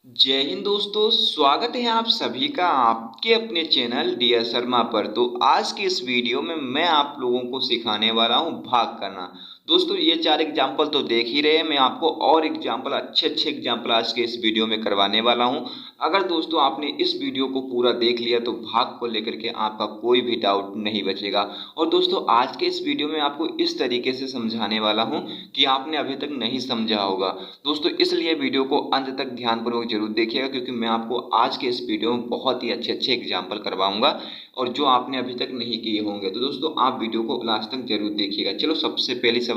जय हिंद दोस्तों, स्वागत है आप सभी का आपके अपने चैनल डियर शर्मा पर। तो आज की इस वीडियो में मैं आप लोगों को सिखाने वाला हूं भाग करना। दोस्तों ये चार एग्जाम्पल तो देख ही रहे हैं, मैं आपको और एग्जाम्पल अच्छे एग्जाम्पल आज के इस वीडियो में करवाने वाला हूं। अगर दोस्तों आपने इस वीडियो को पूरा देख लिया तो भाग को लेकर के आपका कोई भी डाउट नहीं बचेगा। और दोस्तों आज के इस वीडियो में आपको इस तरीके से समझाने वाला हूं कि आपने अभी तक नहीं समझा होगा। दोस्तों इसलिए वीडियो को अंत तक ध्यानपूर्वक जरूर देखिएगा, क्योंकि मैं आपको आज के इस वीडियो में बहुत ही अच्छे एग्जाम्पल करवाऊंगा और जो आपने अभी तक नहीं किए होंगे। तो दोस्तों आप वीडियो को लास्ट तक जरूर देखिएगा। चलो सबसे पहला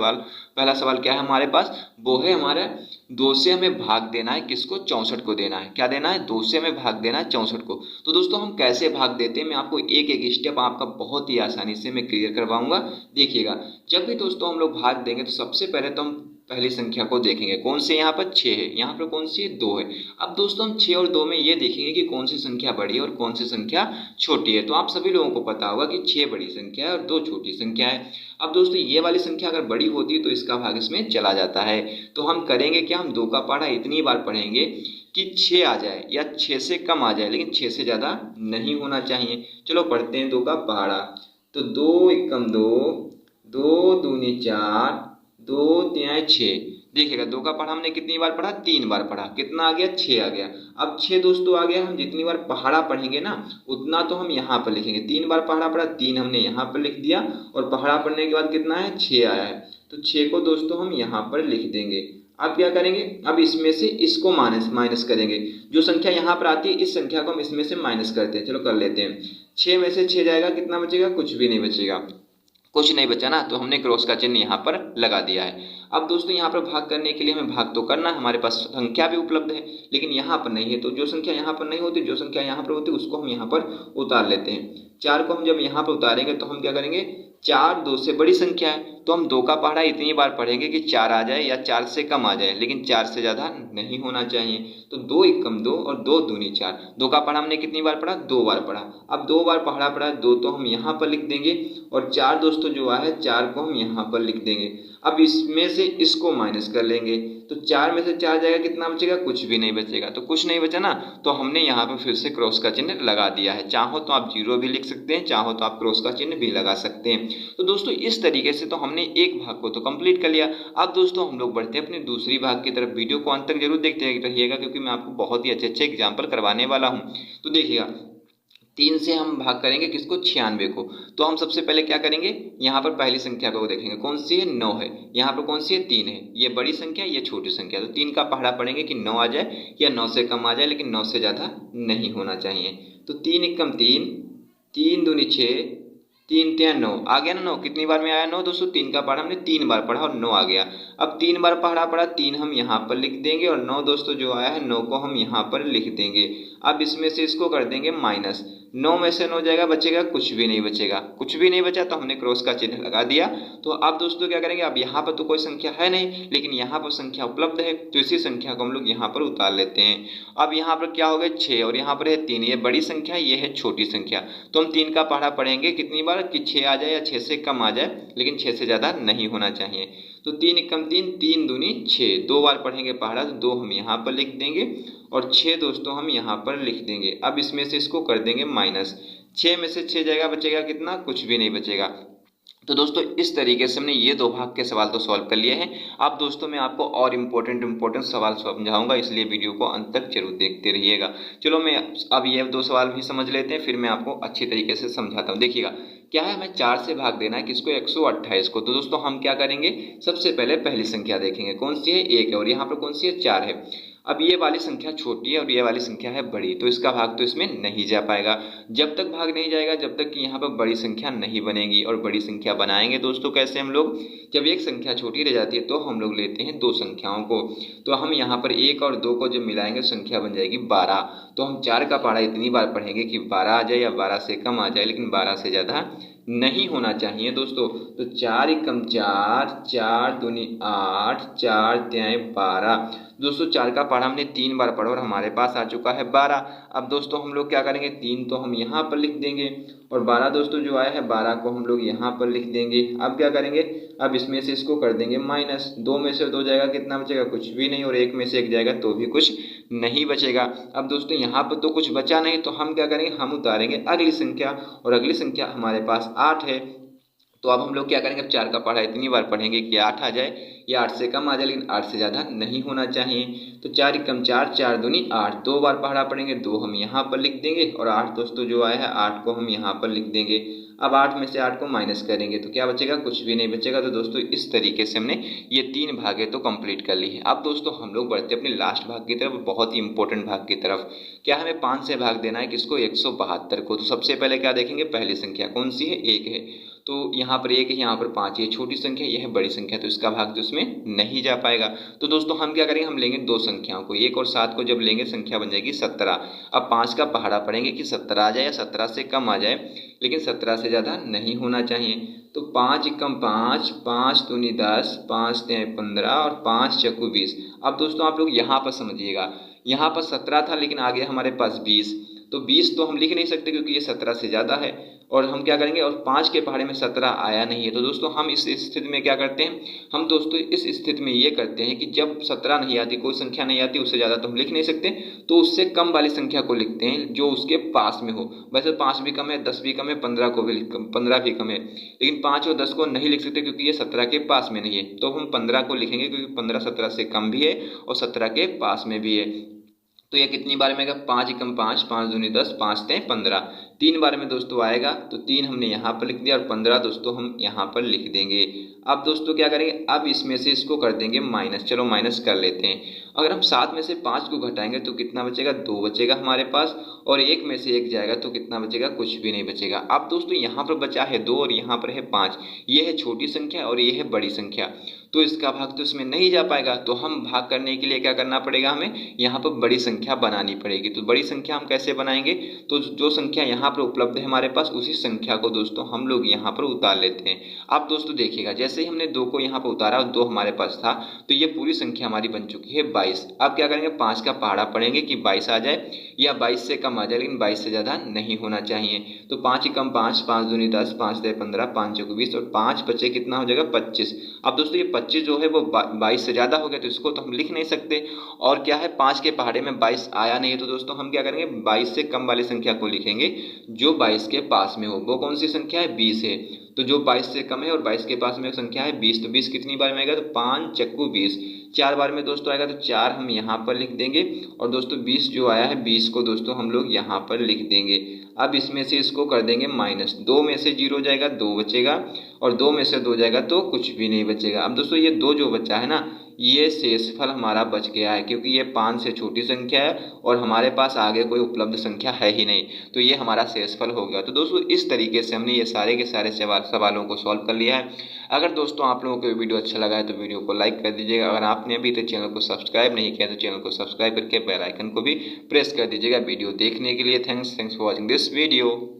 सवाल क्या है हमारे पास, वो है हमारा 2 से हमें भाग देना है, किसको? 64 को देना है। क्या देना है? 2 से हमें भाग देना है 64 को। तो दोस्तों हम कैसे भाग देते हैं, मैं आपको एक एक स्टेप आपका बहुत ही आसानी से मैं क्लियर करवाऊंगा। देखिएगा, जब भी दोस्तों हम लोग भाग देंगे तो सबसे पहले तो हम पहली संख्या को देखेंगे। कौन से? यहाँ पर 6 है, यहाँ पर कौन सी है? 2 है। अब दोस्तों हम 6 और 2 में ये देखेंगे कि कौन सी संख्या बड़ी है और कौन सी संख्या छोटी है। तो आप सभी लोगों को पता होगा कि 6 बड़ी संख्या है और 2 छोटी संख्या है। अब दोस्तों ये वाली संख्या अगर बड़ी होती तो इसका भाग इसमें चला जाता है। तो हम करेंगे क्या, हम 2 का पहाड़ा इतनी बार पढ़ेंगे कि 6 आ जाए या 6 से कम आ जाए, लेकिन 6 से ज़्यादा नहीं होना चाहिए। चलो पढ़ते हैं 2 का पहाड़ा। तो 2 एकम 2, 2 दूनी 4, 2 तिहाई 6। देखिएगा 2 का पहाड़ा हमने कितनी बार पढ़ा? 3 बार पढ़ा। कितना आ गया? 6 आ गया। अब 6 दोस्तों आ गया। हम जितनी बार पहाड़ा पढ़ेंगे ना उतना तो हम यहाँ पर लिखेंगे। 3 बार पहाड़ा पढ़ा, 3 हमने यहाँ पर लिख दिया और पहाड़ा पढ़ने के बाद कितना है? 6 आया है। तो 6 को दोस्तों हम यहाँ पर लिख देंगे। अब क्या करेंगे, अब इसमें से इसको माइनस करेंगे। जो संख्या यहाँ पर आती है इस संख्या को हम इसमें से माइनस करते हैं। चलो कर लेते हैं। 6 में से 6 जाएगा, कितना बचेगा? कुछ भी नहीं बचेगा। कुछ नहीं बचा ना, तो हमने क्रॉस का चिन्ह यहाँ पर लगा दिया है। अब दोस्तों यहाँ पर भाग करने के लिए हमें भाग तो करना है, हमारे पास संख्या भी उपलब्ध है लेकिन यहाँ पर नहीं है। तो जो संख्या यहाँ पर नहीं होती, जो संख्या यहाँ पर होती है उसको हम यहाँ पर उतार लेते हैं। 4 को हम जब यहाँ पर उतारेंगे तो हम क्या करेंगे, 4 2 से बड़ी संख्या है तो हम 2 का पहाड़ा इतनी बार पढ़ेंगे कि 4 आ जाए या 4 से कम आ जाए, लेकिन 4 से ज़्यादा नहीं होना चाहिए। तो 2 एकम 2 और 2 दूनी 4। 2 का पहाड़ा हमने कितनी बार पढ़ा? 2 बार पढ़ा। अब 2 बार पहाड़ा पढ़ा, 2 तो हम यहाँ पर लिख देंगे और 4 दोस्तों जो आया है 4 को हम यहाँ पर लिख देंगे। अब इसमें से इसको माइनस कर लेंगे तो 4 में से 4 जाएगा, कितना बचेगा? कुछ भी नहीं बचेगा। तो कुछ नहीं बचा ना, तो हमने यहाँ पर फिर से क्रॉस का चिन्ह लगा दिया है। चाहो तो आप 0 भी लिख सकते हैं, चाहो तो आप क्रॉस का चिन्ह भी लगा सकते हैं। तो दोस्तों इस तरीके से तो हमने एक भाग को तो कंप्लीट कर लिया। अब दोस्तों हम लोग बढ़ते हैं अपने दूसरी भाग की तरफ। वीडियो को अंत तक जरूर देखते रहिएगा, क्योंकि मैं आपको बहुत ही अच्छे एग्जाम्पल करवाने वाला हूँ। तो देखिएगा 3 से हम भाग करेंगे किसको? 96 को। तो हम सबसे पहले क्या करेंगे, यहाँ पर पहली संख्या को देखेंगे। कौन सी है? 9 है। यहाँ पर कौन सी है? 3 है। ये बड़ी संख्या, ये छोटी संख्या। तो 3 का पहाड़ा पढ़ेंगे कि 9 आ जाए या 9 से कम आ जाए, लेकिन 9 से ज़्यादा नहीं होना चाहिए। तो 3 एकम 3, 3 दूनी 6, 3 तिया 9 आ गया ना। 9 कितनी बार में आया? 9 दोस्तों। 3 का पहाड़ा हमने 3 बार पढ़ा और 9 आ गया। अब 3 बार पहाड़ा पढ़ा, 3 हम यहाँ पर लिख देंगे और 9 दोस्तों जो आया है 9 को हम यहाँ पर लिख देंगे। अब इसमें से इसको कर देंगे माइनस। 9 में से 9 जाएगा, बचेगा? कुछ भी नहीं बचेगा। कुछ भी नहीं बचा तो हमने क्रॉस का चिन्ह लगा दिया। तो अब दोस्तों क्या करेंगे, अब यहाँ पर तो कोई संख्या है नहीं, लेकिन यहाँ पर संख्या उपलब्ध है तो इसी संख्या को हम लोग यहाँ पर उतार लेते हैं। अब यहाँ पर क्या हो गया? 6 और यहाँ पर है 3। ये बड़ी संख्या है, ये है छोटी संख्या। तो हम 3 का पहाड़ा पढ़ेंगे कितनी बार कि 6 आ जाए या 6 से कम आ जाए, लेकिन 6 से ज़्यादा नहीं होना चाहिए। तो 3 एकम 3, 3 दूनी 6। 2 बार पढ़ेंगे पहाड़ा तो 2 हम यहाँ पर लिख देंगे और 6 दोस्तों हम यहाँ पर लिख देंगे। अब इसमें से इसको कर देंगे माइनस। 6 में से 6 जाएगा, बचेगा कितना? कुछ भी नहीं बचेगा। तो दोस्तों इस तरीके से हमने ये 2 भाग के सवाल तो सॉल्व कर लिए हैं। अब दोस्तों मैं आपको और इम्पोर्टेंट सवाल समझाऊंगा, इसलिए वीडियो को अंत तक जरूर देखते रहिएगा। चलो मैं अब ये 2 सवाल भी समझ लेते हैं, फिर मैं आपको अच्छी तरीके से समझाता हूँ। देखिएगा क्या है, हमें 4 से भाग देना है किसको? 128 को। तो दोस्तों हम क्या करेंगे, सबसे पहले पहली संख्या देखेंगे। कौन सी है? 1 है। और यहाँ पर कौन सी है? 4 है। अब ये वाली संख्या छोटी है और ये वाली संख्या है बड़ी, तो इसका भाग तो इसमें नहीं जा पाएगा। जब तक भाग नहीं जाएगा जब तक कि यहाँ पर बड़ी संख्या नहीं बनेगी। और बड़ी संख्या बनाएंगे दोस्तों कैसे हम लोग, जब एक संख्या छोटी रह जाती है तो हम लोग लेते हैं 2 संख्याओं को। तो हम यहाँ पर 1 और 2 को जब मिलाएंगे संख्या बन जाएगी 12। तो हम 4 का पहाड़ा इतनी बार पढ़ेंगे कि 12 आ जाए या 12 से कम आ जाए, लेकिन 12 से ज़्यादा नहीं होना चाहिए दोस्तों। तो 4 एकम 4, 4 दूनी 8, 4 तिहाई 12। दोस्तों 4 का पहाड़ा हमने 3 बार पढ़ा और हमारे पास आ चुका है 12। अब दोस्तों हम लोग क्या करेंगे, 3 तो हम यहाँ पर लिख देंगे और 12 दोस्तों जो आया है 12 को हम लोग यहाँ पर लिख देंगे। अब क्या करेंगे, अब इसमें से इसको कर देंगे माइनस। 2 में से 2 जाएगा, कितना बचेगा? कुछ भी नहीं। और 1 में से 1 जाएगा तो भी कुछ नहीं बचेगा। अब दोस्तों यहाँ पर तो कुछ बचा नहीं, तो हम क्या करेंगे, हम उतारेंगे अगली संख्या, और अगली संख्या हमारे पास 8 है। तो अब हम लोग क्या करेंगे, अब 4 का पहाड़ा इतनी बार पढ़ेंगे कि 8 आ जाए, या 8 से कम आ जाए, लेकिन 8 से ज़्यादा नहीं होना चाहिए। तो 4 एकम 4, 4 दूनी 8, 2 बार पहाड़ा पढ़ेंगे, 2 हम यहाँ पर लिख देंगे, और 8 दोस्तों जो आया है 8 को हम यहाँ पर लिख देंगे। अब 8 में से 8 को माइनस करेंगे तो क्या बचेगा, कुछ भी नहीं बचेगा। तो दोस्तों इस तरीके से हमने ये 3 भागे तो कंप्लीट कर ली है। अब दोस्तों हम लोग बढ़ते अपने लास्ट भाग की तरफ, बहुत ही इंपॉर्टेंट भाग की तरफ। क्या हमें 5 से भाग देना है किसको, 172 को। तो सबसे पहले क्या देखेंगे, पहली संख्या कौन सी है, 1 है। तो यहाँ पर 1 है, यहाँ पर 5, ये छोटी संख्या, यह है बड़ी संख्या, तो इसका भाग तो इसमें नहीं जा पाएगा। तो दोस्तों हम क्या करेंगे, हम लेंगे 2 संख्याओं को, 1 और 7 को जब लेंगे संख्या बन जाएगी 17। अब 5 का पहाड़ा पढ़ेंगे कि 17 आ जाए या 17 से कम आ जाए, लेकिन 17 से ज़्यादा नहीं होना चाहिए। तो 5 एकम 5, 5 दूनी 10, 5 तिहाई 15, और 5 चक्कू 20। अब दोस्तों आप लोग यहाँ पर समझिएगा, यहाँ पर 17 था लेकिन आ गया हमारे पास 20, तो 20 तो हम लिख नहीं सकते क्योंकि ये 17 से ज़्यादा है। और हम क्या करेंगे, और 5 के पहाड़े में 17 आया नहीं है। तो दोस्तों हम इस स्थिति में क्या करते हैं, हम दोस्तों इस स्थिति में ये करते हैं कि जब 17 नहीं आती, कोई संख्या नहीं आती, उससे ज़्यादा तो हम लिख नहीं सकते, तो उससे कम वाली संख्या को लिखते हैं जो उसके पास में हो। वैसे 5 भी कम है, 10 भी कम है, 15 को भी 15 भी कम है, लेकिन 5 और 10 को नहीं लिख सकते क्योंकि ये 17 के पास में नहीं है। तो हम 15 को लिखेंगे क्योंकि 15 17 से कम भी है और 17 के पास में भी है। तो ये कितनी बार में आएगा, 5 एकम 5, 5 दूनी 10, 5 तिहाई 15, 3 बार में दोस्तों आएगा। तो 3 हमने यहाँ पर लिख दिया, और 15 दोस्तों हम यहाँ पर लिख देंगे। अब दोस्तों क्या करेंगे, अब इसमें से इसको कर देंगे माइनस। चलो माइनस कर लेते हैं। अगर हम 7 में से 5 को घटाएंगे तो कितना बचेगा, 2 बचेगा हमारे पास, और 1 में से 1 जाएगा तो कितना बचेगा, कुछ भी नहीं बचेगा। अब दोस्तों यहाँ पर बचा है 2 और यहाँ पर है 5, ये है छोटी संख्या और ये है बड़ी संख्या, तो इसका भाग तो इसमें नहीं जा पाएगा। तो हम भाग करने के लिए क्या करना पड़ेगा, हमें यहाँ पर बड़ी संख्या बनानी पड़ेगी। तो बड़ी संख्या हम कैसे बनाएंगे, तो जो संख्या यहाँ पर उपलब्ध है हमारे पास, उसी संख्या को दोस्तों हम लोग यहाँ पर उतार लेते हैं। अब दोस्तों देखिएगा, जैसे ही हमने 2 को यहाँ पर उतारा और 2 हमारे पास था, तो ये पूरी संख्या हमारी बन चुकी है 22। अब क्या करेंगे, 5 का पहाड़ा पढ़ेंगे कि 22 आ जाए या 22 से कम आ जाए, लेकिन 22 से ज़्यादा नहीं होना चाहिए। तो 5 एकम 5, 5 दूनी 10, 5 तिहाई 15, 5 चौको 20, और 5 बचे कितना हो जाएगा, 25। अब दोस्तों ये 25 जो है वो 22 से ज़्यादा हो गया, तो इसको तो हम लिख नहीं सकते। और क्या है, 5 के पहाड़े में 22 आया नहीं है, तो दोस्तों हम क्या करेंगे, 22 से कम वाली संख्या को लिखेंगे जो 22 के पास में हो। वो कौन सी संख्या है, 20 है। तो जो 22 से कम है और 22 के पास में एक संख्या है 20, तो 20 कितनी बार में आएगा, तो 5 चक्कू 20, 4 बार में दोस्तों आएगा, तो 4 हम यहाँ पर लिख देंगे। और दोस्तों 20 जो आया है, 20 को दोस्तों हम लोग यहाँ पर लिख देंगे। अब इसमें से इसको कर देंगे माइनस, 2 में से 0 जाएगा, 2 बचेगा, और 2 में से 2 जाएगा तो कुछ भी नहीं बचेगा। अब दोस्तों ये 2 जो बचा है ना, ये शेषफल हमारा बच गया है, क्योंकि ये 5 से छोटी संख्या है और हमारे पास आगे कोई उपलब्ध संख्या है ही नहीं, तो ये हमारा शेषफल हो गया। तो दोस्तों इस तरीके से हमने ये सारे के सारे सवालों को सॉल्व कर लिया है। अगर दोस्तों आप लोगों को वीडियो अच्छा लगा है तो वीडियो को लाइक कर दीजिएगा। अगर आपने अभी तक चैनल को सब्सक्राइब नहीं किया तो चैनल को सब्सक्राइब करके बेल आइकन को भी प्रेस कर दीजिएगा। वीडियो देखने के लिए thanks for watching this video.